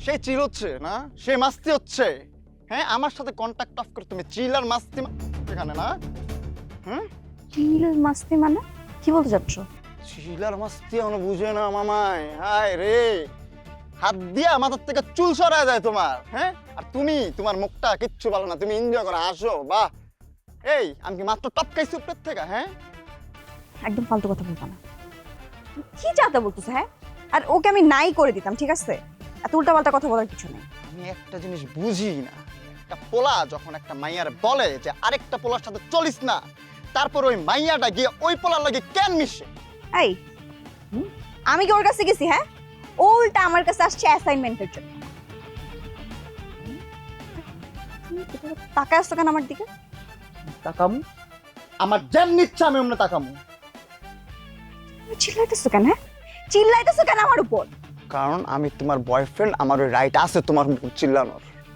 সে চিল হচ্ছে না, সে মাস্তি হচ্ছে। হ্যাঁ, আমার সাথে কন্টাক্ট অফ করে তুমি চিল আর মাস্তি এখানে না। হুম, চিল মাস্তি মানে কি বলতে চাচ্ছ? চিল আর মাস্তি এখনো বুঝে না মামাই। হায় রে, হাত দিয়া মাথার থেকে চুল সরায় যায় তোমার। হ্যাঁ, আর তুমি তোমার মুখটা কিচ্ছু ভালো না, তুমি এনজয় করো, হাসো, বাহ। এই আমি কি মাত্র টপকাইছি উপরের থেকে? হ্যাঁ, একদম ফালতু কথা বলবা না। কি চাতে বলতেছে? হ্যাঁ, আর ওকে আমি নাই করে দিতাম, ঠিক আছে? এত উল্টাপাল্টা কথা বলার কিছু নেই। আমি একটা জিনিস বুঝি না, একটা পোলা যখন একটা মাইয়ার বলে যে আরেকটা পোলার সাথে চলিস না, তারপর ওই মাইয়াটা গিয়ে ওই পোলার লাগে কেন মিশে? এই আমি কি ওর কাছে গেছি? হ্যাঁ, ও উল্টা আমার কাছে আসছে অ্যাসাইনমেন্টের জন্য। তাকায় আসছো কেন আমার দিকে? তাকামু? আমার যেমন ইচ্ছা আমি অমনে তাকামু। তুমি চিল্লাইতেছো কেন? হ্যাঁ, চিল্লাইতেছো কেন আমার উপর? কারণ আমি তোমার বয়ফ্রেন্ড, আমার ওই রাইট আছে তোমার উপর চিল্লানোর।